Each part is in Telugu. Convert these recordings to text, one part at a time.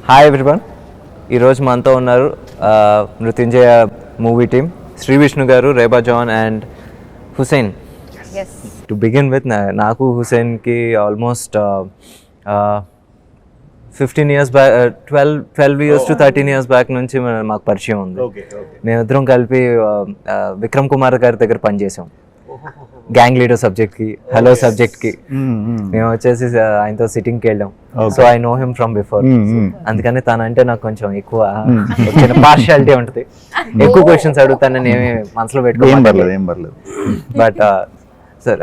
హాయ్ ఎవ్రీవన్, ఈరోజు మనతో ఉన్నారు మృత్యుంజయ మూవీ టీమ్, శ్రీ విష్ణు గారు, Reba John and Hussain. To begin with, నాకు హుసేన్కి almost 15 years back, 12 years to 13 years back నుంచి మాకు పరిచయం ఉంది. మేమిద్దరం కలిపి విక్రమ్ కుమార్ గారి దగ్గర పనిచేసాం, గ్యాంగ్ లీడర్ సబ్జెక్ట్కి, హలో సబ్జెక్ట్కి. మేము వచ్చేసి ఆయనతో సిట్టింగ్కి వెళ్ళాం. So I know him from before. అందుకని తనంటే నాకు కొంచెం ఎక్కువ పార్షియాలిటీ ఉంటుంది. ఎక్కువ క్వశ్చన్స్ అడుగుతానని ఏమి మనసులో పెట్టుకోలేదు. బట్ సార్,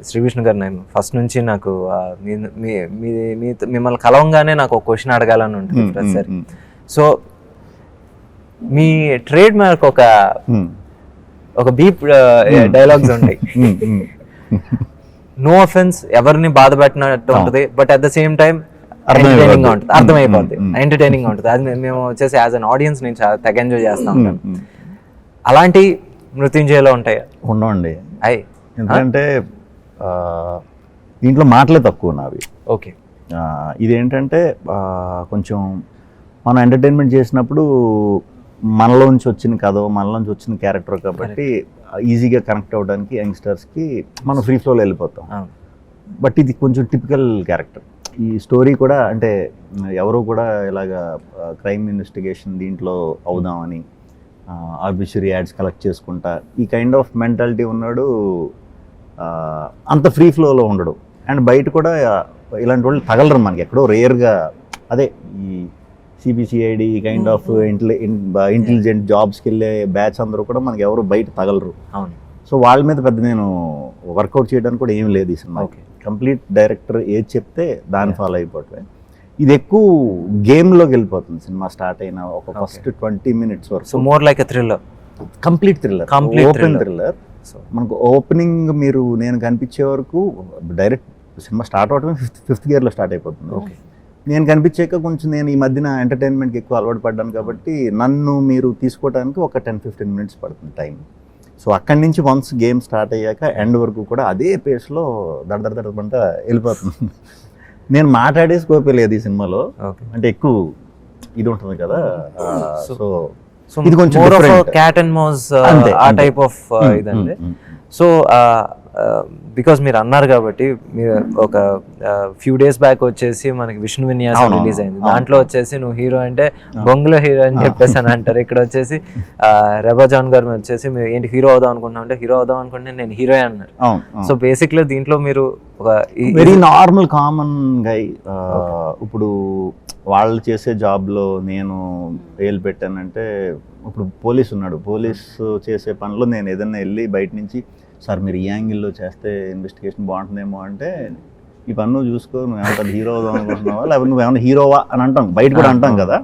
శ్రీ విష్ణు గారు, నేను ఫస్ట్ నుంచి నాకు మిమ్మల్ని కలవంగానే నాకు ఒక క్వశ్చన్ అడగాలని ఉంటుంది ప్రతిసారి. సో మీ ట్రేడ్ మార్క్ ఒక బీప్ డైలాగ్స్ ఉంటాయి. నో అఫెన్స్, ఎవరిని బాధ పెట్టినట్టు ఉంటుంది, but at the same time entertaining గా ఉంటుంది, అర్థమైపోద్ది, ఎంటర్టైనింగ్ గా ఉంటుంది. అది మేము వచ్చేసి యాజ్ అన్ ఆడియన్స్ నేను చాలా తెగ ఎంజాయ్ చేస్తా ఉంటాను. అలాంటి మృత్యుంజయలో ఉంటాయా? ఉండవండి. ఎందుకంటే దీంట్లో మాటలే తక్కువ నావి. ఓకే. ఇదేంటంటే కొంచెం మనం ఎంటర్టైన్మెంట్ చేసినప్పుడు మనలోంచి వచ్చిన కథ, మనలోంచి వచ్చిన క్యారెక్టర్ కాబట్టి ఈజీగా కనెక్ట్ అవ్వడానికి యంగ్స్టర్స్కి మనం ఫ్రీ ఫ్లోలో వెళ్ళిపోతాం. బట్ ఇది కొంచెం టిపికల్ క్యారెక్టర్. ఈ స్టోరీ కూడా అంటే ఎవరు కూడా ఇలాగా క్రైమ్ ఇన్వెస్టిగేషన్ దీంట్లో అవుదామని ఆర్బిటరీ యాడ్స్ కలెక్ట్ చేసుకుంటా ఈ కైండ్ ఆఫ్ మెంటాలిటీ ఉన్నాడు. అంత ఫ్రీ ఫ్లోలో ఉండడు. అండ్ బయట కూడా ఇలాంటి వాళ్ళు తగలరు మనకి, ఎక్కడో రేర్గా. అదే ఈ సిబిసిఐడి కైండ్ ఆఫ్ ఇంటెలిజెంట్ జాబ్స్కి వెళ్ళే బ్యాచ్ అందరూ కూడా మనకి ఎవరు బయట తగలరు. అవును. సో వాళ్ళ మీద పెద్ద నేను వర్కౌట్ చేయడానికి కూడా ఏం లేదు ఈ సినిమా. కంప్లీట్ డైరెక్టర్ ఏది చెప్తే దాన్ని ఫాలో అయిపోవటమే. ఇది ఎక్కువ గేమ్లోకి వెళ్ళిపోతుంది సినిమా స్టార్ట్ అయిన ఒక ఫస్ట్ 20 minutes వరకు. So more like a thriller, complete thriller, open thriller. మనకు ఓపెనింగ్ నేను కనిపించే వరకు డైరెక్ట్ సినిమా స్టార్ట్ అవటమే ఫిఫ్త్ గేర్లో స్టార్ట్ అయిపోతుంది. ఓకే. నేను కనిపించాక కొంచెం నేను ఈ మధ్యన ఎంటర్టైన్మెంట్కి ఎక్కువ అలవాటు పడ్డాను కాబట్టి నన్ను మీరు తీసుకోవడానికి ఒక 10-15 minutes పడుతుంది టైం. సో అక్కడి నుంచి వన్స్ గేమ్ స్టార్ట్ అయ్యాక ఎండ్ వరకు కూడా అదే పేస్లో దడదడదమంట వెళ్ళిపోతుంది. నేను మాట్లాడే స్కోపే లేదు ఈ సినిమాలో, అంటే ఎక్కువ ఇది ఉంటుంది కదా. సో ఇది కొంచెం క్యాట్ అండ్ మౌస్ ఆ టైప్ ఆఫ్ ఇదండి. సో బికాస్ మీరు అన్నారు కాబట్టి, మీరు ఒక ఫ్యూ డేస్ బ్యాక్ వచ్చేసి మనకి విష్ణు విన్యాసం రిలీజ్ అయింది. దాంట్లో వచ్చేసి నువ్వు హీరో అంటే బొంగులో హీరో అని చెప్పేసి అని అంటారు. ఇక్కడ వచ్చేసి రెబా జాన్ గారు వచ్చేసి మీరు ఏంటి హీరో అవుదాం అనుకుంటున్నా అంటే, హీరో అవుదాం అనుకుంటే నేను హీరో అన్నారు. సో బేసిక్లీ దీంట్లో మీరు ఒక వెరీ నార్మల్ కామన్ గై. ఇప్పుడు వాళ్ళు చేసే జాబ్లో నేను వేలు పెట్టానంటే, ఇప్పుడు పోలీస్ ఉన్నాడు, పోలీస్ చేసే పనిలో నేను ఏదైనా వెళ్ళి బయట నుంచి సార్ మీరు ఈ యాంగిల్లో చేస్తే ఇన్వెస్టిగేషన్ బాగుంటుందేమో అంటే, ఈ పన్ను చూసుకో, నువ్వు ఏమంటా హీరో అవుదాం అనుకుంటున్నావా, లేకపోతే నువ్వు ఏమన్నా హీరోవా అని అంటాం, బయట కూడా అంటాం కదా.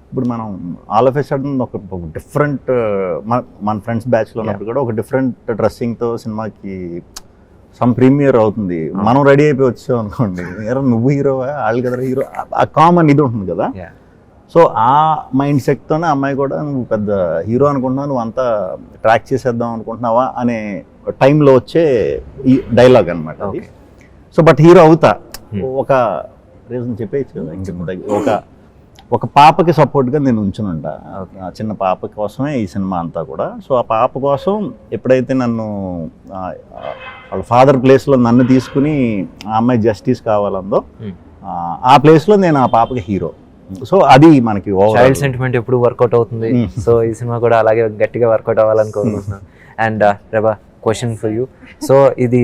ఇప్పుడు మనం ఆల్ ఆఫ్ ఎ సడన్ ఒక డిఫరెంట్ మన ఫ్రెండ్స్ బ్యాచ్లో ఉన్నప్పుడు కూడా ఒక డిఫరెంట్ డ్రెస్సింగ్తో సినిమాకి సమ్ ప్రీమియర్ అవుతుంది, మనం రెడీ అయిపోయి వచ్చావు అనుకోండి, నువ్వు హీరోవా, వాళ్ళు కదా హీరో, ఆ కామన్ ఇది ఉంటుంది కదా. సో ఆ మైండ్ సెట్తోనే అమ్మాయి కూడా నువ్వు పెద్ద హీరో అనుకుంటున్నావు, నువ్వు అంతా ట్రాక్ చేసేద్దాం అనుకుంటున్నావా అనే టైంలో వచ్చే ఈ డైలాగ్ అనమాట అది. సో బట్ హీరో అవుతా ఒక రీజన్ చెప్పేయచ్చు కదా. ఒక పాపకి సపోర్ట్గా నేను ఉంచునుంటా, చిన్న పాప కోసమే ఈ సినిమా అంతా కూడా. సో ఆ పాప కోసం ఎప్పుడైతే నన్ను వాళ్ళ ఫాదర్ ప్లేస్లో నన్ను తీసుకుని ఆ అమ్మాయి జస్టిస్ కావాలందో, ఆ ప్లేస్లో నేను ఆ పాపకి హీరో. సో అది మనకి చైల్డ్ సెంటిమెంట్ ఎప్పుడు వర్కౌట్ అవుతుంది. సో ఈ సినిమా కూడా అలాగే గట్టిగా వర్కౌట్ అవ్వాలని కోరుకుంటున్నాను. And Reba, question for you. So ఇది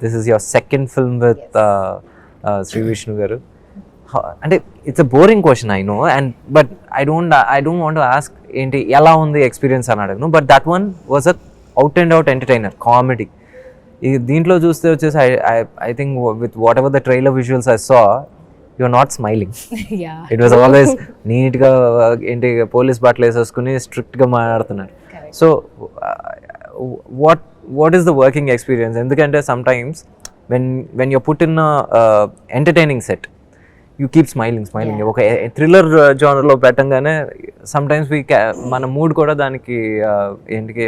this is your second film with Sri Vishnu గారు. అంటే it's a boring question I know, and but I don't want to ask ఏంటి ఎలా ఉంది ఎక్స్పీరియన్స్ అని అడగను. But that one was a out and out entertainer, comedy. ఈ దీంట్లో చూస్తే వచ్చేసి I think with whatever the trailer visuals I saw, you are not smiling. It was always నీట్గా ఏంటి పోలీస్ బట్టలు వేసేసుకుని స్ట్రిక్ట్గా మాట్లాడుతున్నారు. So what is the working experience? ఎందుకంటే sometimes when you put in entertaining set, you keep smiling. ఒక థ్రిల్లర్ జానర్లో పెట్టంగానే సమ్టైమ్స్ మన మూడ్ కూడా దానికి ఏంటికి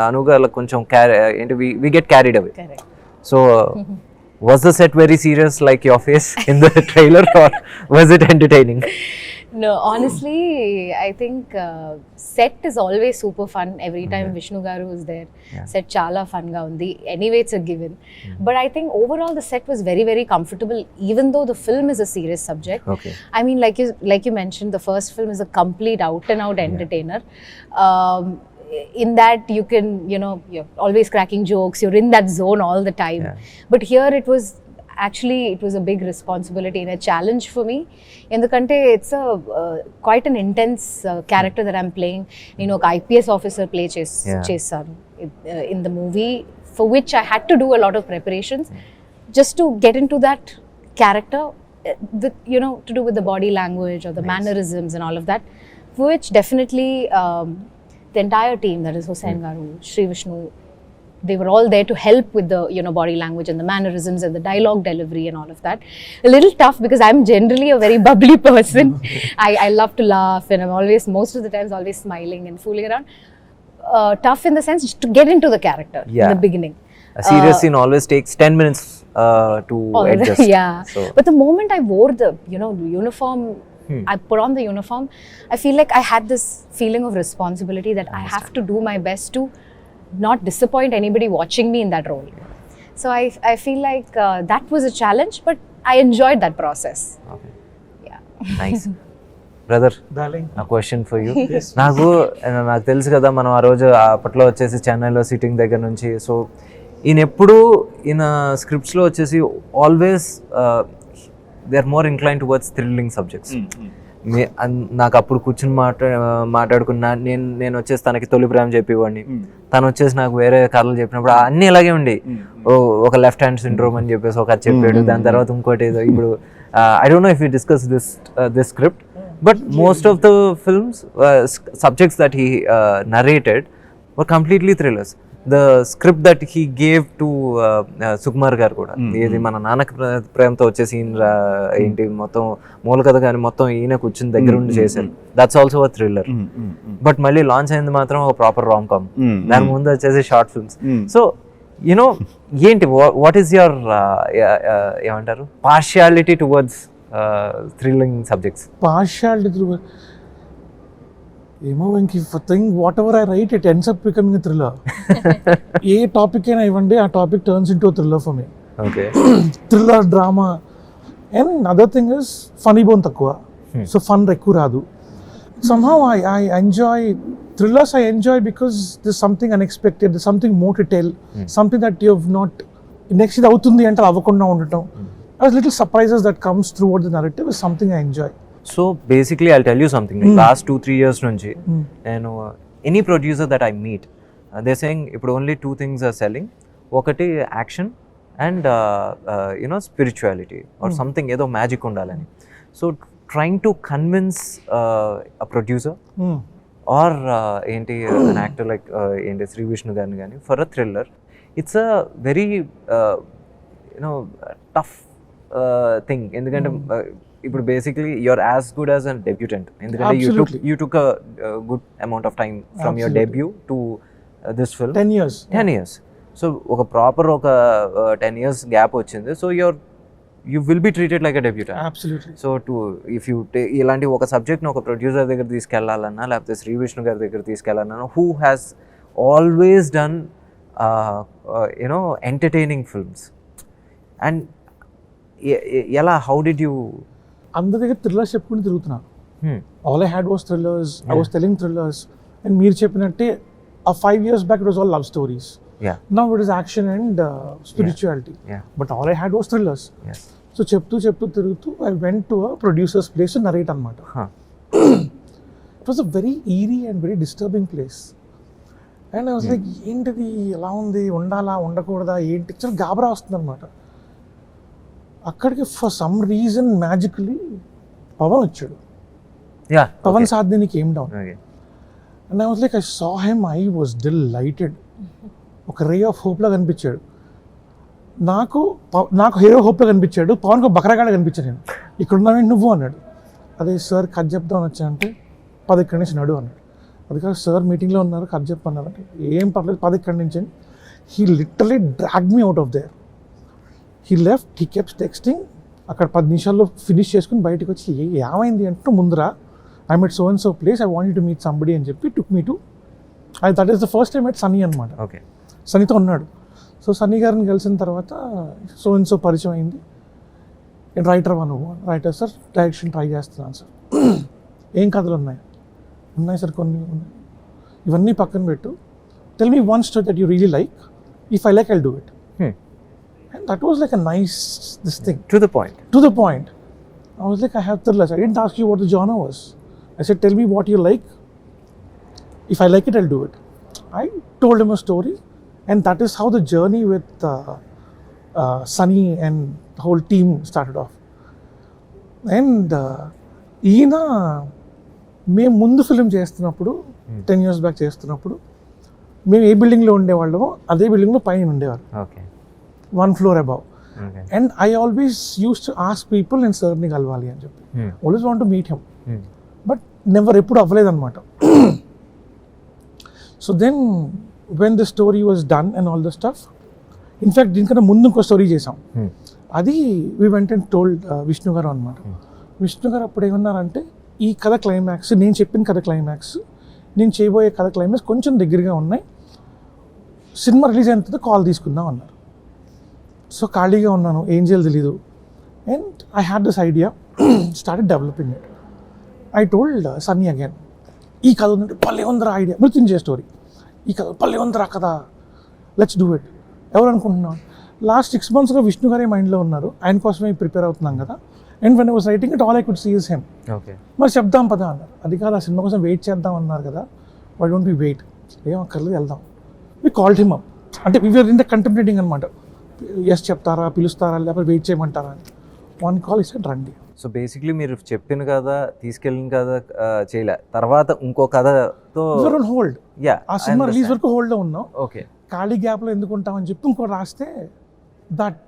అనుగా కొంచెం we get carried away. So Was the set very serious like your face in the trailer, or was it entertaining? No, honestly, I think set is always super fun. Every time Vishnu Garu is there, Yeah. set chala fun ga undi. Anyway, it's a given. But I think overall the set was very, very comfortable, even though the film is a serious subject. Okay. I mean, like you mentioned, the first film is a complete out and out entertainer. In that you can, you're always cracking jokes. You're in that zone all the time. Yeah. But here it was a big responsibility and a challenge for me. Endukante it's a quite an intense character that I'm playing. IPS officer play chesanu in the movie, for which I had to do a lot of preparations just to get into that character, with to do with the body language or the mannerisms and all of that, for which definitely the entire team, that is Hussain Garu, Sri Vishnu, they were all there to help with the body language and the mannerisms and the dialogue delivery and all of that. A little tough because I'm generally a very bubbly person. I love to laugh, and I'm always, most of the times, always smiling and fooling around. Tough in the sense to get into the character in the beginning. A serious scene always takes 10 minutes to adjust. Yeah. So, But the moment I wore the uniform, I put on the uniform, I feel like I had this feeling of responsibility that I have to do my best to not disappoint anybody watching me in that role. So I feel like that was a challenge, but I enjoyed that process. okay. Yeah. Nice. Brother, Darling. a question for you. నాకు తెలుసు కదా, మనం ఆ రోజు అప్పట్లో వచ్చేసి చెన్నైలో సిట్టింగ్ దగ్గర నుంచి, సో ఈయన ఎప్పుడు ఈయన స్క్రిప్ట్స్లో వచ్చేసి always they are more incline towards thrilling subjects. నాకు అప్పుడు కూర్చుని మాట్లాడుకున్నా, నేను వచ్చేసి తనకి తొలి ప్రేమ చెప్పేవాడిని, తను వచ్చేసి నాకు వేరే కథలు చెప్పినప్పుడు అన్నీ ఇలాగే ఉండి, ఒక లెఫ్ట్ హ్యాండ్ సిండ్రోమ్ అని చెప్పేసి ఒక చెప్పాడు, దాని తర్వాత ఇంకోటి ఏదో. ఇప్పుడు I don't no if you discuss this script, but most of the films subjects that he narrated were completely thrillers. The script that he gave to Sukumar గారు కూడా, ఇది మన నాన్నకి ప్రేమతో వచ్చేసి ఏంటి మొత్తం మూల కథ కానీ మొత్తం ఈయన కూర్చుని దగ్గర ఉండి చేశారు. That's also a thriller. But మళ్ళీ లాంచ్ అయింది మాత్రం ఒక ప్రాపర్ రామ్ కామ్, దాని ముందు వచ్చేసి షార్ట్ ఫిల్మ్స్. సో ఏంటి, వాట్ ఈస్ యువర్ ఏమంటారు partiality towards thrilling subjects? Partiality ఏమో Venky, thing whatever I write it ends up becoming a thriller. ఏ టాపిక్ అయినా ఇవ్వండి, ఆ topic turns into thriller for me. Okay. Thriller, drama, and other thing is funny bone తక్కువ, సో ఫన్ ఎక్కువ రాదు. somehow I enjoy thrillers. I enjoy because there's something unexpected, there's something more to tell, something that you have not next ఇది అవుతుంది అంటే అవ్వకుండా ఉండటం. Little surprises that comes throughout the narrative is something I enjoy. So basically I'll tell you something, like last 2-3 years నుంచి నేను any producer that I meet, they're saying ఇప్పుడు only 2 things are selling. ఒకటి action and spirituality or something, ఏదో మ్యాజిక్ ఉండాలని. So trying to convince a producer or ఏంటి an actor like ఏంటి శ్రీ విష్ణు గారిని కానీ for a thriller, it's a very tough thing. ఎందుకంటే ఇప్పుడు basically you're as good as an debutante, ఎందుకంటే you took a good amount of time from your debut to this film. 10 years. So ఒక ప్రాపర్ ఒక 10 years గ్యాప్ వచ్చింది. So you will be treated like a debutant. Absolutely. So if you ఇలాంటి ఒక సబ్జెక్ట్ని ఒక ప్రొడ్యూసర్ దగ్గర తీసుకెళ్లాలన్నా, లేకపోతే శ్రీ విష్ణు గారి దగ్గర తీసుకెళ్లాలన్నా, who has always done entertaining films, and ఎలా, how did you? అందరి దగ్గర థ్రిల్లర్స్ చెప్పుకుని తిరుగుతున్నా. All I had was thrillers, I was telling thrillers. And మీరు చెప్పినట్టే a 5 years back it was all love stories. Yeah. Now it is action and spirituality. Yeah. But all I had was thrillers. Yes. So చెప్తూ తిరుగుతూ I went to a producer's place to narrate అన్నమాట. It was a very eerie and very disturbing place. And I was like, ఏంటిది ఎలా ఉంది, ఉండాలా ఉండకూడదా ఏంటి, చాలా గాబరా వస్తుంది అనమాట. అక్కడికి for some reason magically Pawan వచ్చాడు. పవన్ సాధ్ని came down. And I was like, I saw him, I was delighted. ఒక రే ఆఫ్ హోప్లా కనిపించాడు నాకు హీరో హోప్లా కనిపించాడు. పవన్కి బకరగాడ కనిపించాడు. నేను ఇక్కడ ఉన్నావేంటి నువ్వు అన్నాడు. అదే సార్ కథ చెప్దామని వచ్చా అంటే 10 ఇక్కడి నుంచి నడు అన్నాడు. అది కాదు సార్ మీటింగ్లో ఉన్నారు కథ చెప్పన్నారంటే ఏం పర్లేదు 10 ఇక్కడి నుంచి అని. He literally drag me out of their. He left, he kept texting. అక్కడ 10 నిమిషాల్లో ఫినిష్ చేసుకుని బయటకు వచ్చి ఏమైంది అంటే ముందర I met so and so place, I want to meet somebody అని చెప్పి took me to, that is the first time at Sunny అనమాట. ఓకే. సన్నీతో ఉన్నాడు. సో సన్నీ గారిని కలిసిన తర్వాత సో అండ్ సో పరిచయం అయింది. నేను రైటర్ నువ్వు, రైటర్ సార్, డైరెక్షన్ ట్రై చేస్తున్నాను సార్. ఏం కథలు ఉన్నాయి సార్, కొన్ని ఉన్నాయి, ఇవన్నీ పక్కన పెట్టు, tell me one story that you really like, if I like I'll do it. And that was like a nice this thing. To the point. I was like, I have thrillers. I didn't ask you what the genre was. I said, tell me what you like. If I like it, I'll do it. I told him a story, and that is how the journey with Sunny and the whole team started off. And ఈయన మేము ముందు ఫిల్మ్ చేస్తున్నప్పుడు 10 years బ్యాక్ చేస్తున్నప్పుడు మేము ఏ బిల్డింగ్లో ఉండేవాళ్ళమో అదే బిల్డింగ్లో పైన ఉండేవారు, okay, 1 floor above. And I always used to ask people in sir ni kalvali అని చెప్పి, always want to meet him, but never ఎప్పుడు అవ్వలేదన్నమాట. So then when the story was done and all the stuff, in fact దీనికన్నా ముందు ఇంకో స్టోరీ చేసాం, అది we went and told Vishnu గారు అనమాట. విష్ణు గారు అప్పుడు ఏమన్నారంటే, ఈ కథ క్లైమాక్స్, నేను చెప్పిన కథ క్లైమాక్స్, నేను చేయబోయే కథ క్లైమాక్స్ కొంచెం దగ్గరగా ఉన్నాయి, సినిమా రిలీజ్ అయిన తర్వాత కాల్ తీసుకుందాం అన్నారు. సో ఖాళీగా ఉన్నాను, ఏం చేయాలి తెలీదు, and I had this idea, started developing it. I told Sunny again, ఈ కథ ఉందంటే పల్లె ఉందరా ఐడియా, మృత్యుంజయ స్టోరీ, ఈ కథ పల్లె ఉందరా కథ, లెట్స్ డూ ఇట్. ఎవరు అనుకుంటున్నాను, లాస్ట్ 6 monthsగా విష్ణు గారే మైండ్లో ఉన్నారు, ఆయన కోసమే ప్రిపేర్ అవుతున్నాం కదా. And when I was writing it, all I could see is him. Okay, మరి చెప్దాం పదా అన్నారు. అది కాదు, ఆ సినిమా కోసం వెయిట్ చేద్దాం అన్నారు కదా, వై డోంట్ బి వెయిట్, ఏం అక్కర్లేదు వెళ్దాం. వి కాల్డ్ హిమ్ అప్, అంటే we are in the contemplating అనమాట, ఎస్ చెప్తారా, పిలుస్తారా, లేకపోతే వెయిట్ చేయమంటారా అని. 1 call ఇస్తే రండి. సో బేసిక్లీ మీరు చెప్పిన కథ, తీసుకెళ్ళిన కథ చేయలే, తర్వాత ఇంకో కథతో హోల్డ్, యా, ఆ సినిమా రిలీజ్ వరకు హోల్డ్లో ఉన్నాం. ఓకే, ఖాళీ గ్యాప్లో ఎందుకు ఉంటామని చెప్పి ఇంకో రాస్తే దట్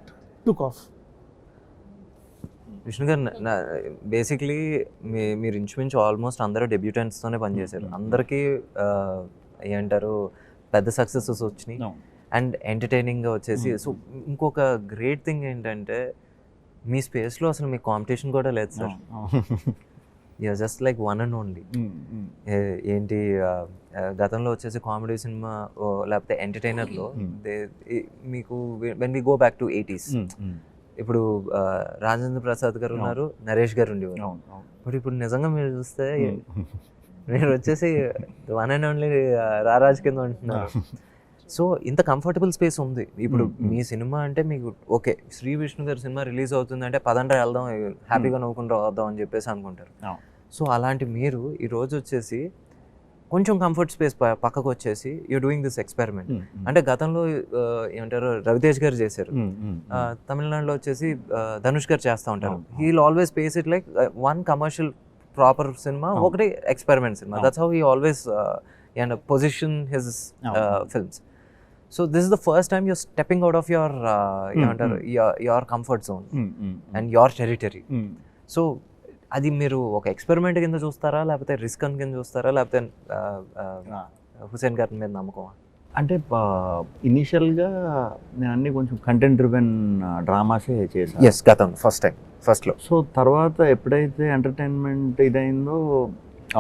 టుక్ ఆఫ్. విష్ణు గారు, బేసిక్లీ మీరు ఇంచుమించు ఆల్మోస్ట్ అందరూ డెబ్యూటెంట్స్తోనే పనిచేశారు, అందరికీ ఏమంటారు పెద్ద సక్సెసెస్ వచ్చినాయి అండ్ ఎంటర్టైనింగ్గా వచ్చేసి. సో ఇంకొక గ్రేట్ థింగ్ ఏంటంటే, మీ స్పేస్లో అసలు మీ కాంపిటీషన్ కూడా లేదు sir, you're just like one and only. ఏంటి గతంలో వచ్చేసి కామెడీ సినిమా లేకపోతే ఎంటర్టైనర్లో మీకు when we go back to 80s, ఇప్పుడు రాజేంద్ర ప్రసాద్ గారు ఉన్నారు, నరేష్ గారు ఉండేవారు. బట్ ఇప్పుడు నిజంగా మీరు చూస్తే మీరు వచ్చేసి వన్ అండ్ ఓన్లీ రారాజ్ కింద ఉంటున్నారు. సో ఇంత కంఫర్టబుల్ స్పేస్ ఉంది. ఇప్పుడు మీ సినిమా అంటే మీకు ఓకే, శ్రీ విష్ణు గారి సినిమా రిలీజ్ అవుతుందంటే పదండ్రా వెళ్దాం, హ్యాపీగా నవ్వుకుంటూ వద్దాం అని చెప్పేసి అనుకుంటారు. సో అలాంటి మీరు ఈరోజు వచ్చేసి కొంచెం కంఫర్ట్ స్పేస్ పక్కకు వచ్చేసి యూ డూయింగ్ దిస్ ఎక్స్పెరిమెంట్. అంటే గతంలో ఏమంటారు రవితేజ్ గారు చేశారు, తమిళనాడులో వచ్చేసి ధనుష్ గారు చేస్తూ ఉంటారు. He will always space it like one commercial proper cinema, ఒకటి experiment cinema. That's how he always position his films. So this is the first time you're stepping out of your your comfort zone and your territory. So అది మీరు ఒక ఎక్స్పెరిమెంట్ కింద చూస్తారా, లేకపోతే రిస్క్ అని కింద చూస్తారా, లేకపోతే హుసేన్ గారి మీద నమ్మకమా? అంటే ఇనిషియల్గా నేను అన్ని కొంచెం కంటెంట్ డ్రివెన్ డ్రామాసే చేశాను. ఎస్, గతం ఫస్ట్లో. సో తర్వాత ఎప్పుడైతే ఎంటర్టైన్మెంట్ ఇదైందో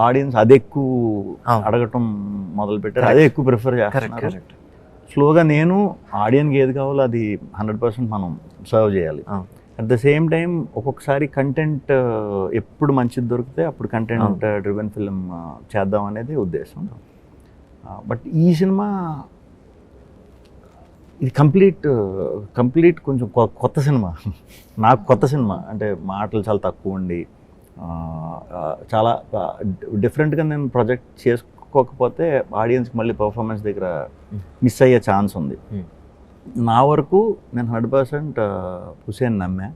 ఆడియన్స్ అదే ఎక్కువ అడగటం మొదలు పెట్టారు, అదే ఎక్కువ ప్రిఫర్ చేస్తారు. స్లోగా నేను ఆడియన్కి ఏది కావాలో అది 100% మనం సర్వ్ చేయాలి. అట్ ద సేమ్ టైం ఒక్కొక్కసారి కంటెంట్ ఎప్పుడు మంచిది దొరికితే అప్పుడు కంటెంట్ డ్రివెన్ ఫిల్మ్ చేద్దాం అనేది ఉద్దేశం. బట్ ఈ సినిమా ఇది కంప్లీట్ కొంచెం కొత్త సినిమా, నాకు కొత్త సినిమా. అంటే మాటలు చాలా తక్కువ ఉండి చాలా డిఫరెంట్గా నేను ప్రొజెక్ట్ చేసుకోకపోతే ఆడియన్స్కి మళ్ళీ పర్ఫార్మెన్స్ దగ్గర మిస్ అయ్యే ఛాన్స్ ఉంది. నా వరకు నేను 100% హుసేన్ నమ్మా.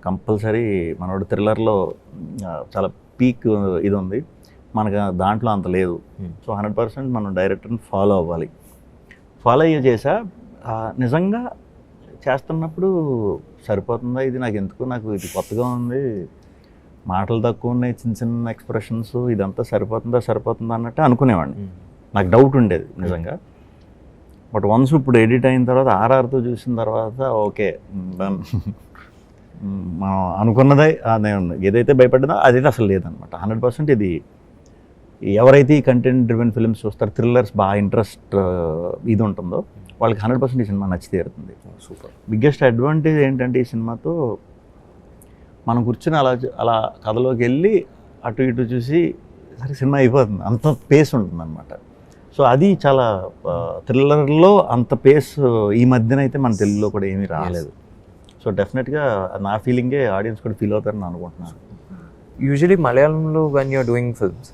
కంపల్సరీ మనోడు థ్రిల్లర్లో చాలా పీక్ ఇది ఉంది, మనకు దాంట్లో అంత లేదు. సో 100% మనం డైరెక్టర్ని ఫాలో అవ్వాలి. ఫాలో అయ్యే చేసా. నిజంగా చేస్తున్నప్పుడు సరిపోతుందా ఇది, నాకు ఎందుకు, నాకు ఇది కొత్తగా ఉంది, మాటలు తక్కువ ఉన్నాయి, చిన్న చిన్న ఎక్స్ప్రెషన్స్, ఇదంతా సరిపోతుందా అన్నట్టు అనుకునేవాడిని. నాకు డౌట్ ఉండేది నిజంగా. బట్ వన్స్ ఇప్పుడు ఎడిట్ అయిన తర్వాత ఆర్ఆర్తో చూసిన తర్వాత ఓకే డన్, మనం అనుకున్నదే అదే ఉంది, ఏదైతే భయపడ్డదో అదైతే అసలు లేదనమాట. 100% ఇది ఎవరైతే ఈ కంటెంట్ డ్రివెన్ ఫిల్మ్స్ చూస్తారో, థ్రిల్లర్స్ బాగా ఇంట్రెస్ట్ ఇది ఉంటుందో వాళ్ళకి 100% ఈ సినిమా నచ్చి తీరుతుంది. సూపర్. బిగ్గెస్ట్ అడ్వాంటేజ్ ఏంటంటే ఈ సినిమాతో మనం కూర్చొని అలా కథలోకి వెళ్ళి అటు ఇటు చూసి సరే సినిమా అయిపోతుంది, అంత పేస్ ఉంటుంది అనమాట. సో అది చాలా థ్రిల్లర్లో అంత పేస్ ఈ మధ్యన అయితే మన తెలుగులో కూడా ఏమీ రాలేదు. సో డెఫినెట్గా నా ఫీలింగే ఆడియన్స్ కూడా ఫీల్ అవుతారని అనుకుంటున్నాను. యూజువలీ మలయాళంలో వెన్ యూఆర్ డూయింగ్ ఫిల్మ్స్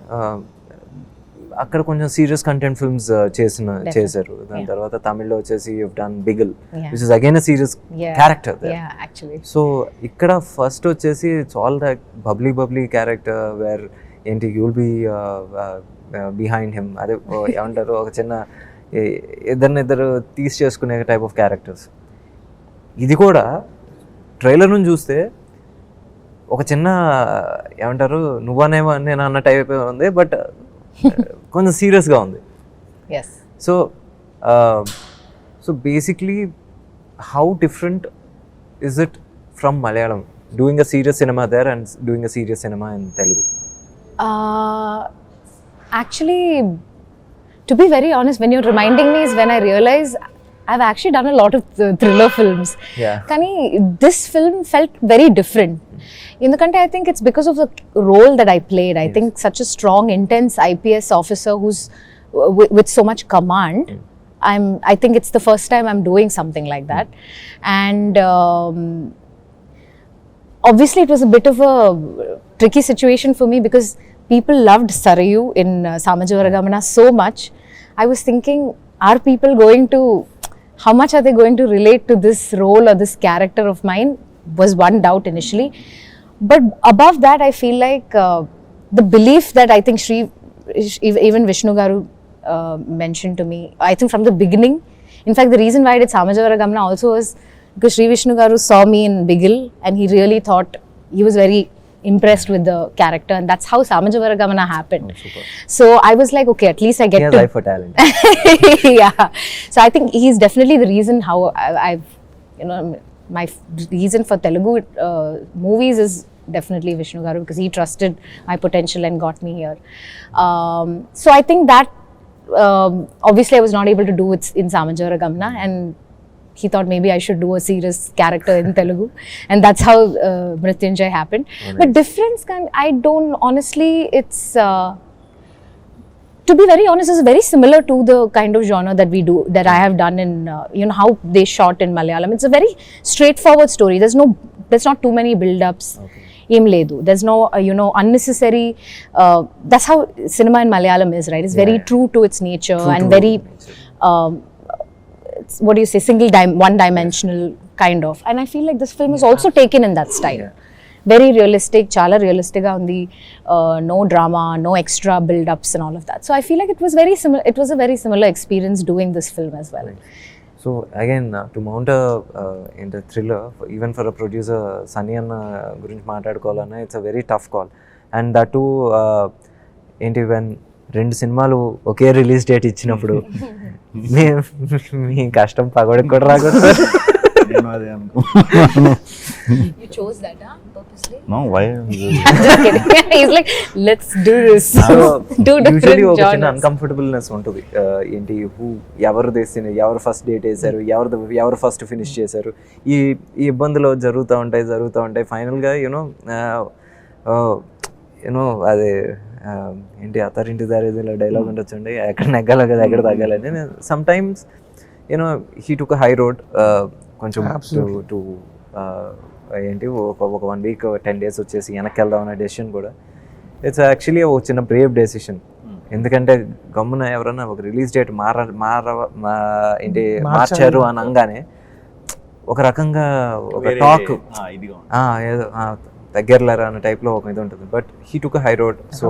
అక్కడ కొంచెం సీరియస్ కంటెంట్ ఫిల్మ్స్ చేశారు. దాని తర్వాత తమిళ్లో వచ్చేసి you've done Bigil, which is again a serious character. So ఇక్కడ ఫస్ట్ వచ్చేసి it's all that bubbly character where ఏంటి you will be behind him, అదే ఏమంటారు ఒక చిన్న ఇద్దరు తీసి చేసుకునే టైప్ ఆఫ్ క్యారెక్టర్స్. ఇది కూడా ట్రైలర్ నుంచి చూస్తే ఒక చిన్న ఏమంటారు నువ్వనేమో నేను అన్న టైప్ ఉంది, బట్ కొంచెం సీరియస్గా ఉంది. So basically how different is it from Malayalam doing a serious cinema there and doing a serious cinema in Telugu? Actually, to be very honest, when you're reminding me is when I realize I've actually done a lot of thriller films. Kani this film felt very different. ఎందుకంటే I think it's because of the role that I played. I think such a strong, intense IPS officer who's with so much command. I think it's the first time I'm doing something like that. And obviously it was a bit of a tricky situation for me because people loved Sarayu in Samajavaragamana so much. I was thinking, are people going to, how much are they going to relate to this role or this character of mine, was one doubt initially. But above that, I feel like the belief that I think even Vishnu Garu mentioned to me, I think from the beginning. In fact, the reason why I did Samajavaragamana also was because Sri Vishnu Garu saw me in Bigil and he really thought, he was very impressed with the character, and that's how Samajavaragamana happened. So I was like, okay, at least I get to eye for talent. Yeah, so I think he's definitely the reason how I've my reason for Telugu movies is definitely Vishnu Garu, because he trusted my potential and got me here. So I think that obviously I was not able to do it in Samajavaragamana, and he thought maybe I should do a serious character in Telugu, and that's how Mrityunjay happened. But difference I don't honestly, it's to be very honest, it's very similar to the kind of genre that we do, that I have done in how they shot in Malayalam. It's a very straightforward story. There's not too many build-ups. Em ledu. There's no unnecessary. That's how cinema in Malayalam is, right? It's very true to its nature and very. What do you say, one-dimensional kind of, and I feel like this film is also taken in that style. Very realistic, chala realistic ga undi, no drama, no extra build-ups and all of that. So I feel like it was very similar. It was a very similar experience doing this film as well. So again, to mount in the thriller, even for a producer, Sunny Anna gurinchi maatladukovalana, it's a very tough call, and that too enti when రెండు సినిమాలు ఒకే రిలీజ్ డేట్ ఇచ్చినప్పుడు మీ కష్టం పగోడికి కూడా రాకూడదు. You chose that, huh? Purposely? No, why? Just kidding. He's like, let's do this. Do different Usually ఒక చిన్న genres. అన్కంఫర్టబుల్నెస్ ఉంటుంది. ఏంటి ఎవరు తీసిన, ఎవరు ఫస్ట్ డేట్ వేశారు, ఎవరు ఫస్ట్ ఫినిష్ చేశారు, ఈ ఇబ్బందులు జరుగుతూ ఉంటాయి. ఫైనల్గా యూనో అదే ఏంటి అత్తారింటి దారేదిలో డైలాగ్ ఉండొచ్చండి, ఎక్కడ నెగ్గాలి కదా ఎక్కడ తగ్గాలని. Sometimes he took high road కొంచెం టు ఏంటి ఒక 1 week 10 days వచ్చేసి వెనక్కి వెళ్దాం అనే డెసిషన్ కూడా ఇట్స్ యాక్చువల్లీ ఒక చిన్న బ్రేవ్ డెసిషన్. ఎందుకంటే గమ్మున ఎవరన్నా ఒక రిలీజ్ డేట్ మార్చారు అని అనగానే ఒక రకంగా ఒక టాక్ ఏదో దగ్గరలేరా అనే టైప్లో ఒక ఇది ఉంటుంది. But he took high road. So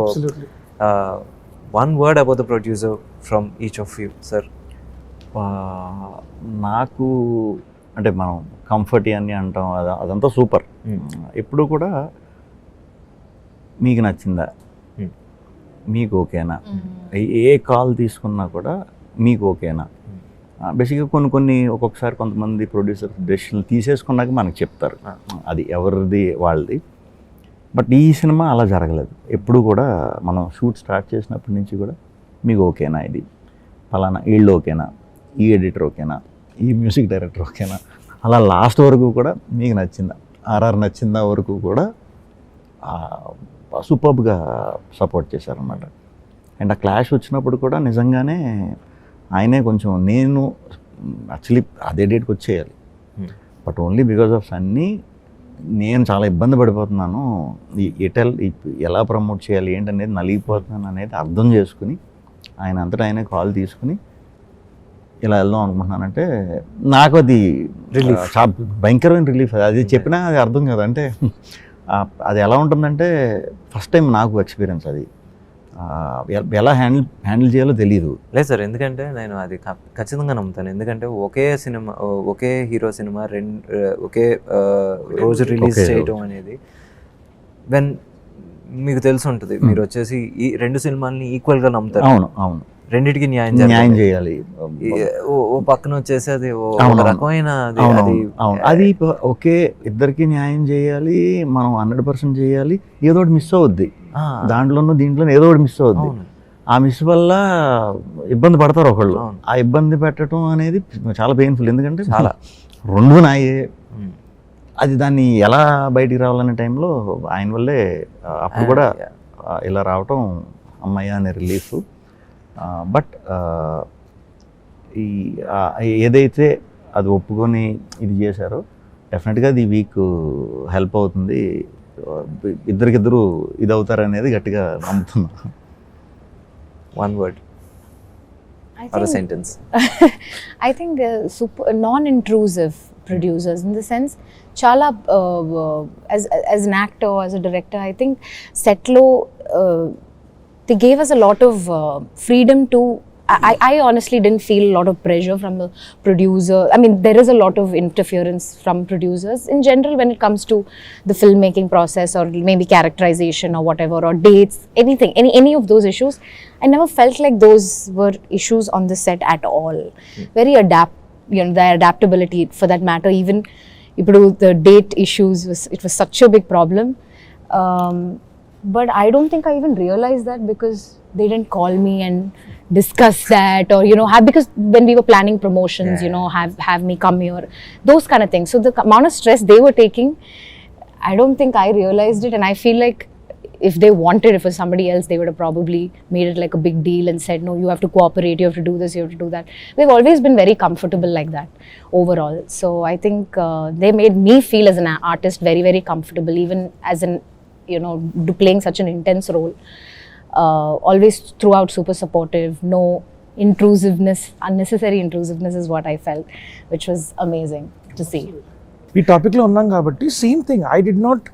one word about the producer from each of you, sir. నాకు అంటే మనం కంఫర్ట్ అని అంటాం, అదంతా సూపర్. ఎప్పుడు కూడా మీకు నచ్చిందా, మీకు ఓకేనా, ఏ కాల్ తీసుకున్నా కూడా మీకు ఓకేనా, బేసిక్గా కొన్ని ఒక్కొక్కసారి కొంతమంది ప్రొడ్యూసర్ డెసిషన్లు తీసేసుకున్నాక మనకు చెప్తారు, అది ఎవరిది వాళ్ళది. బట్ ఈ సినిమా అలా జరగలేదు. ఎప్పుడు కూడా మనం షూట్ స్టార్ట్ చేసినప్పటి నుంచి కూడా మీకు ఓకేనా, ఇది ఫలానా వీళ్ళు ఓకేనా, ఈ ఎడిటర్ ఓకేనా, ఈ మ్యూజిక్ డైరెక్టర్ ఓకేనా, అలా లాస్ట్ వరకు కూడా మీకు నచ్చిందా, ఆర్ఆర్ నచ్చిందా వరకు కూడా సూపర్బ్గా సపోర్ట్ చేశారన్నమాట. అండ్ ఆ క్లాష్ వచ్చినప్పుడు కూడా నిజంగానే ఆయనే కొంచెం, నేను యాక్చువల్లీ అదే డేట్కి వచ్చేయాలి, but only because of Sunny నేను చాలా ఇబ్బంది పడిపోతున్నాను, ఎలా ప్రమోట్ చేయాలి ఏంటనేది నలిగిపోతున్నాను అనేది అర్థం చేసుకుని ఆయన అంతటా ఆయనే కాల్ తీసుకుని ఇలా వెళ్దాం అనుకుంటున్నానంటే నాకు అది రిలీఫ్, చాలా భయంకరమైన రిలీఫ్. అది చెప్పినా అది అర్థం కాదు. అంటే అది ఎలా ఉంటుందంటే ఫస్ట్ టైం నాకు ఎక్స్పీరియన్స్ అది, ఎలా హ్యాండిల్ చేయాలో తెలియదు. లేదు సార్, ఎందుకంటే నేను అది ఖచ్చితంగా నమ్ముతాను. ఎందుకంటే ఒకే సినిమా, ఒకే హీరో సినిమా ఒకే రోజు రిలీజ్ చేయడం అనేది, వెన్ మీకు తెలిసి ఉంటుంది, మీరు వచ్చేసి ఈ 2 సినిమాలని ఈక్వల్గా నమ్ముతారు. అవును అవును, రెండింటికి న్యాయం చేయాలి. ఓ పక్కన వచ్చేసి అది రకమైన అది ఒకే, ఇద్దరికి న్యాయం చేయాలి, మనం 100% చేయాలి, ఏదో ఒకటి మిస్ అవుద్ది దాంట్లోనూ దీంట్లోనూ, ఏదో ఒకటి మిస్ అవుద్ది. ఆ మిస్ వల్ల ఇబ్బంది పడతారు ఒకళ్ళు. ఆ ఇబ్బంది పెట్టడం అనేది చాలా పెయిన్ఫుల్, ఎందుకంటే చాలా 2 నాయే. అది దాన్ని ఎలా బయటికి రావాలనే టైంలో ఆయన వల్లే అప్పుడు కూడా ఇలా రావటం అమ్మయ్య అనే రిలీఫ్. బట్ ఈ ఏదైతే అది ఒప్పుకొని ఇది చేశారో డెఫినెట్గా అది వీక్ హెల్ప్ అవుతుంది, ఇద్దరికిద్దరు ఇది అవుతారు అనేది గట్టిగా నమ్ముతున్నా. One word or a sentence. I think super non-intrusive producers, in the sense chala as an actor, as a director, I think set lo they gave us a lot of freedom to, I honestly didn't feel a lot of pressure from the producer. I mean, there is a lot of interference from producers in general when it comes to the filmmaking process, or maybe characterization or whatever, or dates, anything, any of those issues. I never felt like those were issues on the set at all. Very the adaptability for that matter, even the date issues it was such a big problem. But I don't think I even realized that, because they didn't call me and discuss that, or because when we were planning promotions, have me come here, those kind of things. So the amount of stress they were taking, I don't think I realized it. And I feel like if they wanted it for somebody else, they would have probably made it like a big deal and said, no, you have to cooperate, you have to do this, you have to do that. We've always been very comfortable like that overall. So I think they made me feel as an artist very, very comfortable, even as an playing such an intense role. Always throughout super supportive, no intrusiveness, unnecessary intrusiveness is what I felt, which was amazing to see. ఈ టాపిక్లో ఉన్నాం కాబట్టి same thing, I did not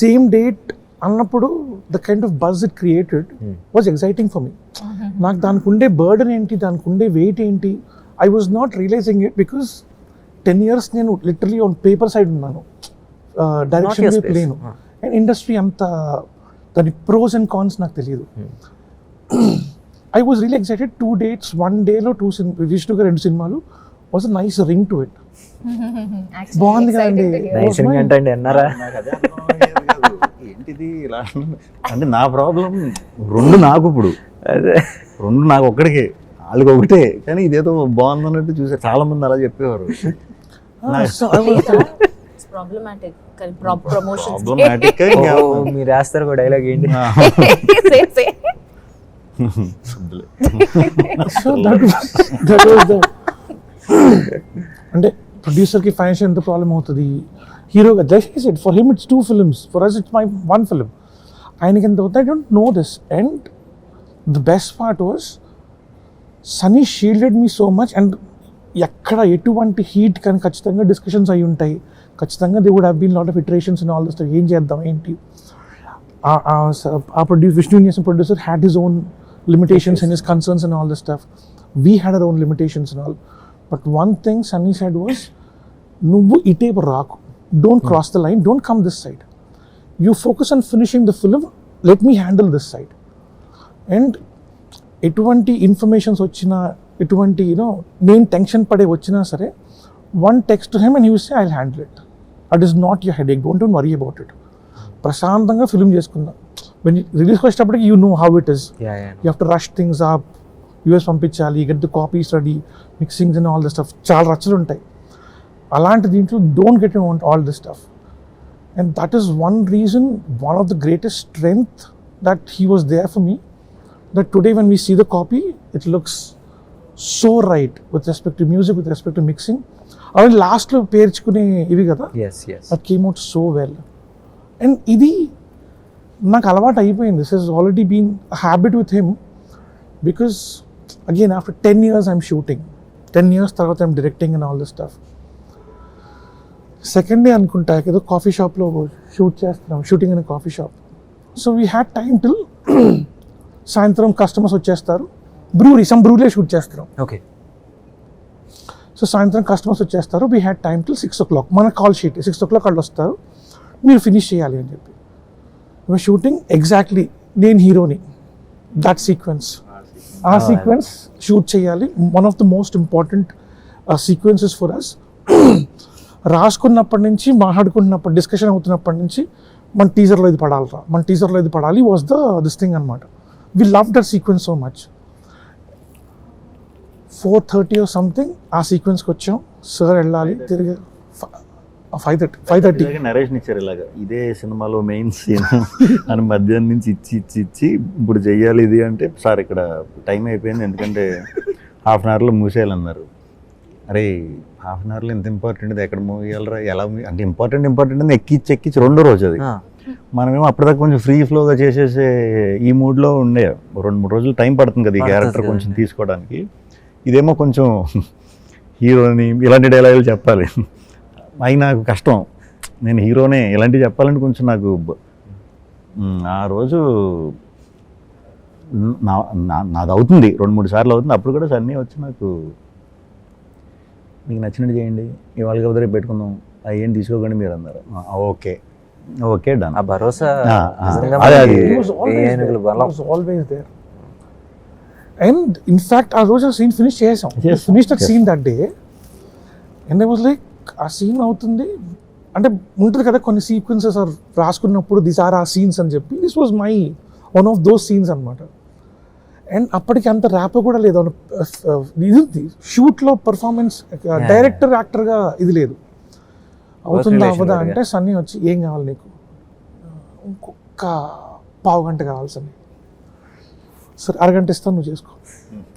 same date అన్నప్పుడు the kind of buzz it created was exciting for me. నాకు దానికి ఉండే బర్డన్ ఏంటి, దానికి ఉండే వెయిట్ ఏంటి, I was not realizing it, because 10 years నేను లిటరలీ ఆన్ పేపర్ సైడ్ ఉన్నాను, డైరెక్షన్ వైపు లేను. అండ్ ఇండస్ట్రీ అంత దాని ప్రోస్ అండ్ కాన్స్ నాకు తెలియదు. I was really excited. 2 dates, 1 dayలో 2 cinema, Vishnu గారు 2 సినిమాలు, was a nice ring to it. బాగుంది కదండి. ఏంటిది ఇలా అంటే నా ప్రాబ్లం 2 నాకు, ఇప్పుడు 2 నాకు ఒక్కడికే, వాళ్ళకి ఒకటే, కానీ ఇదేదో బాగుంది అన్నట్టు చూసా. చాలా మంది అలా చెప్పేవారు. Problematic promotions. మీరు రాస్తారు కూడా డైలాగ్ ఏంటి? సో దట్ వాజ్ ద, అంటే ప్రొడ్యూసర్కి ఫైనాన్షియల్ ఎంత ప్రాబ్లం అవుతుంది, హీరోగా that for him it's 2 films, for us it's my 1 film. ఆయనకి ఎంత అవుతుంది, I don't know this. And the best part was Sunny shielded me so much. And ఎక్కడ ఎటువంటి హీట్ కానీ ఖచ్చితంగా డిస్కషన్స్ అయి ఉంటాయి, ఖచ్చితంగా they would have been lot of iterations and all this stuff. ఏం చేద్దాం ఏంటి, ఆ Vishnu producer had his own limitations and his concerns and all this stuff. We had our own limitations and all. But one thing Sunny said was, "Nuvvu ite raku. Don't cross the line. Don't come this side. You focus on finishing the film. Let me handle this side." And ఎటువంటి ఇన్ఫర్మేషన్స్ వచ్చినా, ఎటువంటి నేను టెన్షన్ పడే వచ్చినా సరే, one text to him and you say I will handle it, that is not your headache, don't worry about it. ప్రశాంతంగా ఫిల్మ్ చేసుకుందాం. వెన్ రిలీజ్కి వచ్చేటప్పటికి you know how it is, you have to rush things up, US పంపించాలి, get the copies ready, mixings and all the stuff, చాలా రచ్చలు ఉంటాయి. అలాంటి దీంట్లో don't get in all this stuff. And that is one reason, one of the greatest strength that he was there for me, that today when we see the copy, it looks so right with respect to music, with respect to mixing. Avi last lo perchukune ivi kada, yes that came out so well. And idi నాకు అలవాటు అయిపోయింది. This has already been a habit with him, because again after 10 years I'm shooting, 10 years తర్వాత I'm directing and all this stuff. Second day అనుకుంటా ఏదో కాఫీ షాప్లో షూట్ చేస్తున్నాం, shooting in coffee shop. So we had time till సాయంత్రం కస్టమర్స్ వచ్చేస్తారు, సమ్ బ్రూలే షూట్ చేస్తున్నాం. ఓకే. సో సాయంత్రం కస్టమర్స్ వచ్చేస్తారు, we had time till 6 o'clock. మన కాల్ షీట్ 6 o'clock వాళ్ళు వస్తారు, మీరు ఫినిష్ చేయాలి అని చెప్పి. షూటింగ్ ఎగ్జాక్ట్లీ నేను హీరోని, దట్ సీక్వెన్స్, ఆ సీక్వెన్స్ షూట్ చేయాలి. One of the most important sequences for us. రాసుకున్నప్పటి నుంచి, మాట్లాడుకున్నప్పుడు, డిస్కషన్ అవుతున్నప్పటి నుంచి మన టీజర్లో ఇది పడాలిరా, మన టీజర్లో ఇది పడాలి వాజ్ దిస్ థింగ్ అనమాట. We love that sequence so much. 4:30 or something ఆ సీక్వెన్స్కి వచ్చాం. సార్ వెళ్ళాలి, తిరిగి 5:30 నరేషన్ ఇచ్చారు ఇలాగా, ఇదే సినిమాలో మెయిన్ సీన్ అని మధ్యాహ్నం నుంచి ఇచ్చి ఇప్పుడు చెయ్యాలి ఇది అంటే, సార్ ఇక్కడ టైం అయిపోయింది ఎందుకంటే హాఫ్ అన్ అవర్లో మూసేయాలన్నారు. అరే హాఫ్ అన్ అవర్లో ఎంత ఇంపార్టెంట్, ఎక్కడ మూవీయాలరా, ఎలా అంటే ఇంపార్టెంట్ అని ఎక్కించి రెండో రోజు అది. మనమేమో అప్పటిదాకా కొంచెం ఫ్రీ ఫ్లోగా చేసేసే ఈ మూడ్లో ఉండే, 2-3 రోజులు టైం పడుతుంది కదా ఈ క్యారెక్టర్ కొంచెం తీసుకోవడానికి. ఇదేమో కొంచెం హీరోని ఇలాంటి డైలాగులు చెప్పాలి, అవి నాకు కష్టం, నేను హీరోనే ఇలాంటివి చెప్పాలంటే కొంచెం నాకు ఆ రోజు నాది అవుతుంది 2-3 సార్లు అవుతుంది. అప్పుడు కూడా సన్నీ వచ్చి నాకు, మీకు నచ్చినట్టు చేయండి, ఇవాళ కదా రేపు పెట్టుకుందాం, అవి ఏం తీసుకోకండి మీరు అన్నారు. Okay done. ఆ భరోసా ఆల్వేస్ దేర్. అండ్ ఇన్ఫాక్ట్ ఆ రోజు ఆ సీన్ ఫినిష్ చేసాం, finish that scene that day. And I was like, ఆ సీన్ అవుతుంది అంటే ఉంటుంది కదా కొన్ని సీక్వెన్సెస్ రాసుకున్నప్పుడు, దిస్ ఆర్ ఆ సీన్స్ అని చెప్పి, this was my one of those scenes అనమాట. అండ్ అప్పటికి అంత ర్యాప్ కూడా లేదు, ఇది షూట్లో పర్ఫార్మెన్స్, డైరెక్టర్ యాక్టర్గా ఇది లేదు. అవుతుందా అవ్వదా అంటే సన్నీ వచ్చి, ఏం కావాలి నీకు, ఇంకొక పావు గంట కావాలి సన్నీ, సరే అరగంట ఇస్తాను నువ్వు చేసుకో.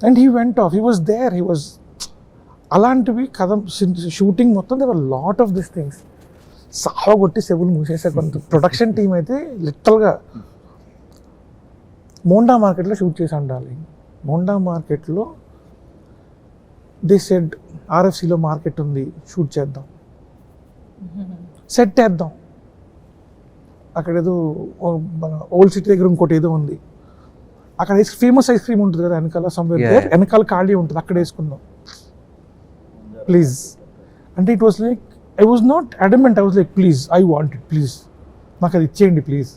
And he went off, he was there, he was. అలాంటివి కథ షూటింగ్ మొత్తం there were lot of this things. సావ కొట్టి సెవులు మూసేసే కొంత ప్రొడక్షన్ టీం అయితే లిటరల్గా మోండా మార్కెట్లో షూట్ చేసి ఉండాలి. మోండా మార్కెట్లో దే సెడ్ ఆర్ఎఫ్సిలో మార్కెట్ ఉంది, షూట్ చేద్దాం, సెట్ వేద్దాం. అక్కడ ఏదో మన ఓల్డ్ సిటీ దగ్గర ఇంకోటి ఏదో ఉంది, అక్కడ ఫేమస్ ఐస్ క్రీమ్ ఉంటుంది కదా వెనకాల, సమ్వేర్ వెనకాల ఖాళీ ఉంటుంది, అక్కడ వేసుకుందాం ప్లీజ్ అంటే. It was like, I was not adamant, I was like please, I want it, please నాకు అది ఇచ్చేయండి please.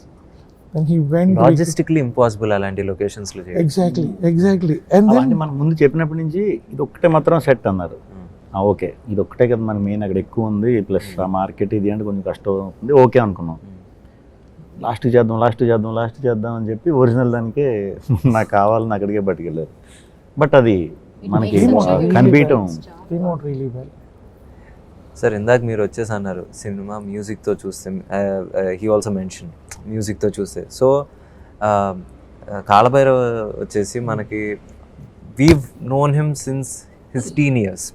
And he went logistically impossible అలాంటి లొకేషన్స్ లో. ఎగ్జాక్ట్లీ. అండ్ దెన్ మనం ముందు చెప్పినప్పటి నుంచి ఇది ఒక్కటే మాత్రం సెట్ అన్నారు. ఓకే ఇది ఒక్కటే కదా మన మెయిన్, అక్కడ ఎక్కువ ఉంది, ప్లస్ ఆ మార్కెట్ ఇది అంటే కొంచెం కష్టం అవుతుంది, ఓకే అనుకున్నాం. లాస్ట్ చేద్దాం అని చెప్పి ఒరిజినల్ దానికే నాకు కావాలని అక్కడికే పట్టుకెళ్ళారు. బట్ అది మనకి కనిపించడం. సార్ ఇందాక మీరు వచ్చేసి అన్నారు సినిమా మ్యూజిక్తో చూస్తే, హీ ఆల్సో మెన్షన్ మ్యూజిక్తో చూస్తే. సో కాలభైరవ వచ్చేసి మనకి we've known him since his teen years.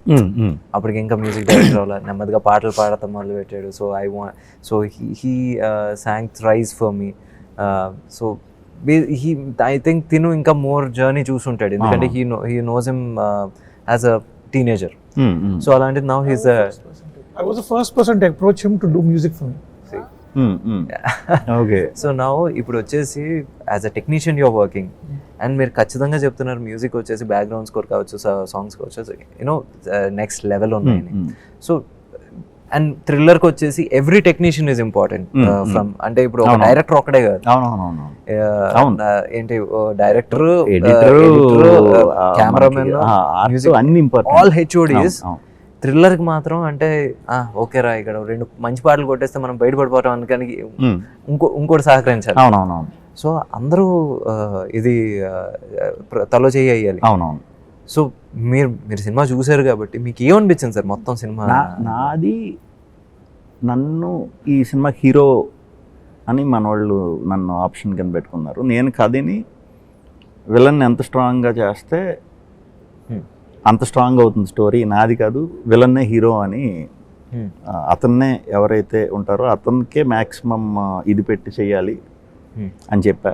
అప్పటికి ఇంకా మ్యూజిక్ డైరెక్టర్ అవ్వాలి, నెమ్మదిగా పాటలు పాడతాం మొదలు పెట్టాడు. So he sang thrice for me. So I think తిను ఇంకా మోర్ జర్నీ చూసుంటాడు, ఎందుకంటే he knows him as a teenager. So అలాంటిది now he's I was the first person to approach him to do music for me. Okay. So now ఇప్పుడు వచ్చేసి as a technician you're working, and మీరు ఖచ్చితంగా చెప్తున్నారు మ్యూజిక్ వచ్చేసి బ్యాక్గ్రౌండ్ స్కోర్ కావచ్చు, సాంగ్స్ కావచ్చు, యూనో నెక్స్ట్ లెవెల్ ఉన్నాయని. సో అండ్ థ్రిల్లర్ కి వచ్చేసి every technician is important from, అంటే ఇప్పుడు ఒక డైరెక్టర్ ఒక్కడే కాదు, అవునవునవును అవును. ఏంటి డైరెక్టర్, ఎడిటర్, కెమెరామెన్, అన్ని ఇంపార్టెంట్, ఆల్ హెచ్ఓడిస్. థ్రిల్లర్ కి మాత్రం అంటే ఓకే రా ఇక్కడ 2 మంచి పాటలు కొట్టేస్తే మనం బయటపడిపోవటం అనుకానికి ఇంకోటి సహకరించాలి. అవునవునవును. సో అందరూ ఇది తలో చేయాలి. అవునవును. సో మీరు సినిమా చూసారు కాబట్టి మీకు ఏమనిపించింది సార్ మొత్తం సినిమా? నాది నన్ను ఈ సినిమా హీరో అని మన వాళ్ళు నన్ను ఆప్షన్ కింద పెట్టుకున్నారు. నేను కథని విలన్ ఎంత స్ట్రాంగ్గా చేస్తే అంత స్ట్రాంగ్ అవుతుంది స్టోరీ. నాది కాదు, విలన్నే హీరో అని అతన్నే ఎవరైతే ఉంటారో అతనికే మ్యాక్సిమం ఇది పెట్టి చెయ్యాలి అని చెప్పా.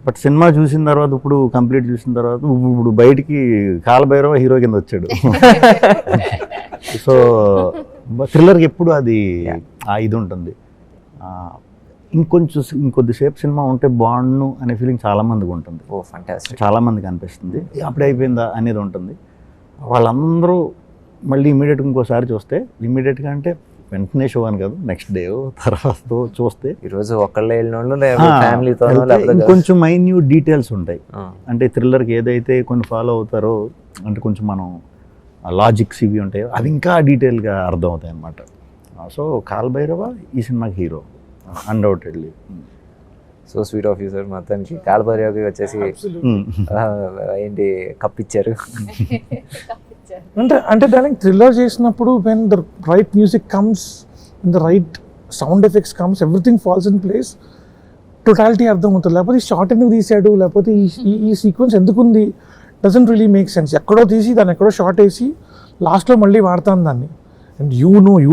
బట్ సినిమా చూసిన తర్వాత, ఇప్పుడు కంప్లీట్ చూసిన తర్వాత, ఇప్పుడు బయటికి కాలభైరవ హీరో కింద వచ్చాడు. సో థ్రిల్లర్కి ఎప్పుడు అది ఇది ఉంటుంది. ఇంకొద్దిసేపు సినిమా ఉంటే బాగుండు అనే ఫీలింగ్ చాలా మందికి ఉంటుంది. ఓ ఫంటాస్టిక్. చాలా మందికి అనిపిస్తుంది అప్పుడే అయిపోయిందా అనేది ఉంటుంది. వాళ్ళందరూ మళ్ళీ ఇమీడియట్గా ఇంకోసారి చూస్తే, ఇమీడియట్గా అంటే వెంటనే షో అని కాదు, నెక్స్ట్ డే తర్వాత చూస్తే ఈరోజు ఒక్కళ్ళే వెళ్ళిన ఫ్యామిలీతో కొంచెం మైన్యూట్ డీటెయిల్స్ ఉంటాయి. అంటే థ్రిల్లర్కి ఏదైతే కొన్ని ఫాలో అవుతారో, అంటే కొంచెం మనం లాజిక్స్ ఇవి ఉంటాయో అవి ఇంకా డీటెయిల్గా అర్థం అవుతాయి అన్నమాట. సో కాలభైరవ ఈ సినిమాకి hero undoubtedly. So sweet of you sir. మొత్తానికి కాలభైరవకి వచ్చేసి ఏంటి కప్పిచ్చారు. అంటే దానికి థ్రిల్లర్ చేసినప్పుడు when the right music comes, when the right sound effects comes, everything falls in place, totality అర్థం అవుతుంది. లేకపోతే ఈ షార్ట్ ఎందుకు తీసాడు, లేకపోతే ఈ సీక్వెన్స్ ఎందుకుంది, డజంట్ రియలీ మేక్ సెన్స్. ఎక్కడో తీసి దాన్ని ఎక్కడో షార్ట్ వేసి లాస్ట్లో మళ్ళీ వాడతాను దాన్ని. And you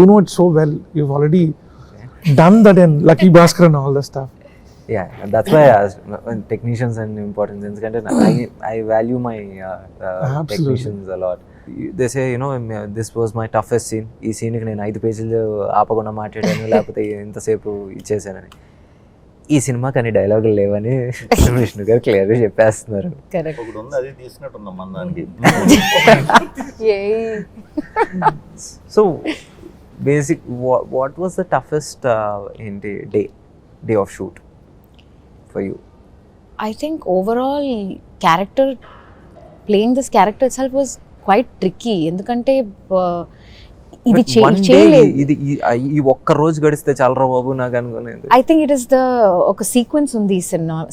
know it so well, you already done that in lucky Bhaskar and all the staff. Yeah, that's why I asked technicians and importance, ఎందుకంటే I value my technicians a lot. They say, this was my toughest scene. ఈ సీన్కి నేను 5 పేజీలు ఆపకుండా మాట్లాడాను, లేకపోతే ఇంతసేపు ఇచ్చేసానని. ఈ సినిమాకి అన్ని డైలాగులు లేవని విష్ణు గారు క్లియర్గా చెప్పేస్తున్నారు. So basic what was the toughest ఏంటి day of shoot for you? I think overall playing this character itself was quite tricky. ఎందుకంటే ఇది చేయలేదు. ఈ ఒక్క రోజు గడిస్తే చాలరా బాబు నాకు అనుకునేది. I think it is ఒక సీక్వెన్స్ ఉంది ఈ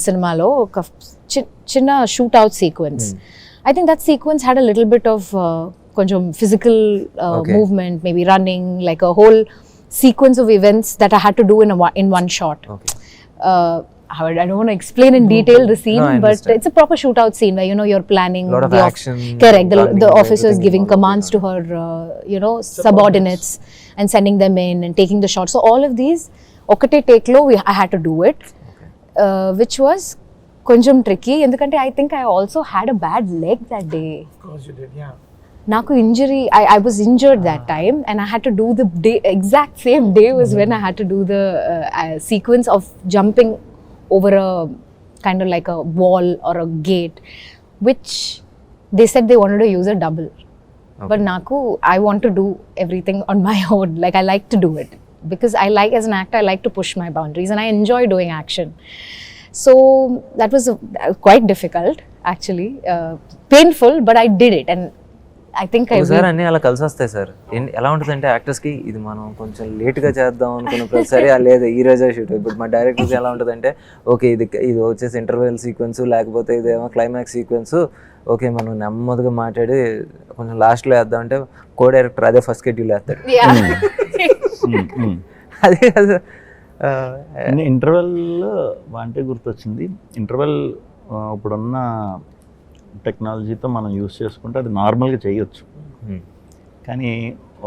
సినిమాలో, ఒక చిన్న shoot out sequence. I think that sequence had a little bit of కొంచెం physical movement, maybe running, like a whole sequence of events that I had to do in one shot. Okay. I don't want to explain in detail the scene, but it's a proper shootout scene where you're planning a lot of action, correct, the officers giving commands to her subordinates and sending them in and taking the shot. So all of these okate take lo I had to do it, which was konjam tricky endukante I think I also had a bad leg that day. Of course you did, yeah. Naku injury, I was injured that time, and I had to do the exact same day was when I had to do the sequence of jumping over a kind of like a wall or a gate, which they said they wanted to use a double. Okay. But Naku, I want to do everything on my own. Like I like to do it because as an actor, I like to push my boundaries and I enjoy doing action. So that was quite difficult actually, painful, but I did it and I think ఒకసారి అన్నీ అలా కలిసి వస్తాయి సార్. ఎలా ఉంటుందంటే యాక్టర్స్కి ఇది మనం కొంచెం లేట్గా చేద్దాం అనుకున్న ప్రతిసారి లేదు ఈ రోజే షూట్. ఇప్పుడు మా డైరెక్టర్స్ ఎలా ఉంటుందంటే ఓకే ఇది వచ్చేసి ఇంటర్వెల్ సీక్వెన్స్, లేకపోతే ఇదేమో క్లైమాక్స్ సీక్వెన్స్, ఓకే మనం నెమ్మదిగా మాట్లాడి కొంచెం లాస్ట్లో వేద్దాం అంటే కో డైరెక్టర్ అదే ఫస్ట్ షెడ్యూల్ వేస్తాడు. అదే కదా. ఇంటర్వెల్ అంటే గుర్తొచ్చింది, ఇంటర్వెల్ ఇప్పుడున్న టెక్నాలజీతో మనం యూస్ చేసుకుంటే అది నార్మల్గా చేయొచ్చు. కానీ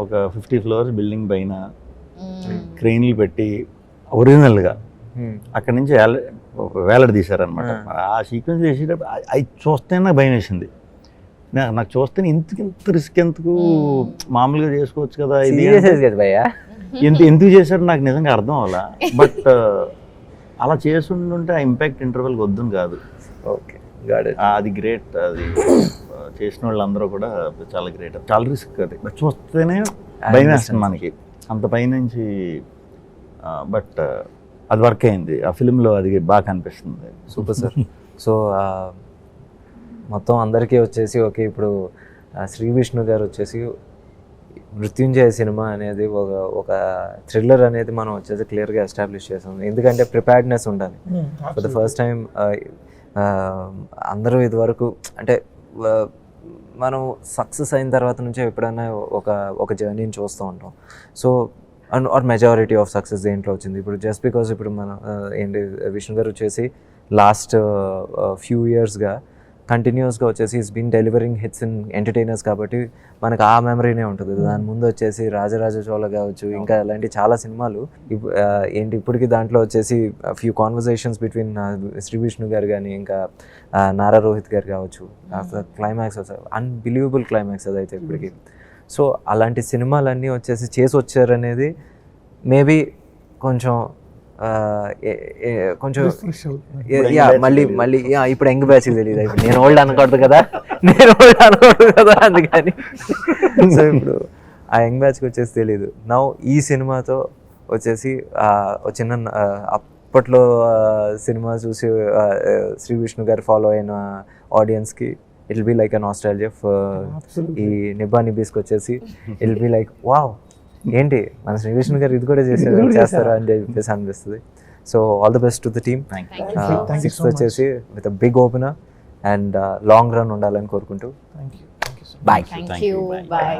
ఒక 50 ఫ్లోర్స్ బిల్డింగ్ పైన క్రెయిన్లు పెట్టి ఒరిజినల్గా అక్కడి నుంచి వేలాడదీశారనమాట. ఆ సీక్వెన్స్ చేసేటప్పుడు అది చూస్తేనే నాకు భయం వేసింది. నాకు చూస్తే ఇంత రిస్క్ ఎందుకు, మామూలుగా చేసుకోవచ్చు కదా ఇది, ఎందుకు చేశారు నాకు నిజంగా అర్థం అవ్వాలా. బట్ అలా చేస్తుంటే ఆ ఇంపాక్ట్ ఇంటర్వెల్కి వద్దును కాదు. ఓకే, అది గ్రేట్. అది చేసిన వాళ్ళందరూ కూడా చాలా గ్రేట్. చాలా రిస్క్ అది, చూస్తేనే భయం వేస్తుంది మనకి. అంత పైనుంచి బట్ అది వర్క్ అయింది ఆ ఫిలింలో, అది బాగా కనిపిస్తుంది. Super sir. సో మొత్తం అందరికీ వచ్చేసి ఓకే, ఇప్పుడు శ్రీ విష్ణు గారు వచ్చేసి మృత్యుంజయ సినిమా అనేది ఒక థ్రిల్లర్ అనేది మనం వచ్చేసి క్లియర్గా ఎస్టాబ్లిష్ చేసాం. ఎందుకంటే ప్రిపేర్డ్నెస్ ఉండాలి. ఫర్ ద ఫస్ట్ టైం అందరూ ఇదివరకు అంటే మనం సక్సెస్ అయిన తర్వాత నుంచే ఎప్పుడైనా ఒక జర్నీని చూస్తూ ఉంటాం. So our majority of success దేంట్లో వచ్చింది. ఇప్పుడు జస్ట్ బికాస్ ఇప్పుడు మనం ఏంటి విష్ణు గారు వచ్చేసి లాస్ట్ ఫ్యూ ఇయర్స్గా కంటిన్యూస్గా వచ్చేసి is been delivering hits in entertainers, కాబట్టి మనకు ఆ మెమరీనే ఉంటుంది. దాని ముందు వచ్చేసి రాజరాజ చోళ కావచ్చు, ఇంకా అలాంటి చాలా సినిమాలు ఏంటి ఇప్పటికీ దాంట్లో వచ్చేసి few conversations between Shri Vishnu garu కానీ ఇంకా నారా రోహిత్ గారు కావచ్చు, క్లైమాక్స్ అన్బిలీవబుల్ క్లైమాక్స్ అదైతే ఇప్పటికీ. సో అలాంటి సినిమాలన్నీ వచ్చేసి చేసి వచ్చారనేది మేబీ కొంచెం కొంచెం మళ్ళీ ఇప్పుడు యంగ్ బ్యాచ్ తెలియదు. నేను ఓల్డ్ అనకూడదు కదా, అందుకని సో ఇప్పుడు ఆ యంగ్ బ్యాచ్కి వచ్చేసి తెలియదు. నౌ ఈ సినిమాతో వచ్చేసి చిన్న అప్పట్లో సినిమా చూసి శ్రీ విష్ణు గారు ఫాలో అయిన ఆడియన్స్కి it will be like a nostalgia. ఈ నిబ్బా నిబ్బీస్కి వచ్చేసి it will be like wow, ఏంటి మన శ్రీ విష్ణు గారు ఇది కూడా చేస్తారా అని చెప్పేసి అనిపిస్తుంది. So all the best to the team. Sixth వచ్చేసి with a big opener and long run ఉండాలని కోరుకుంటూ Thank you. Bye.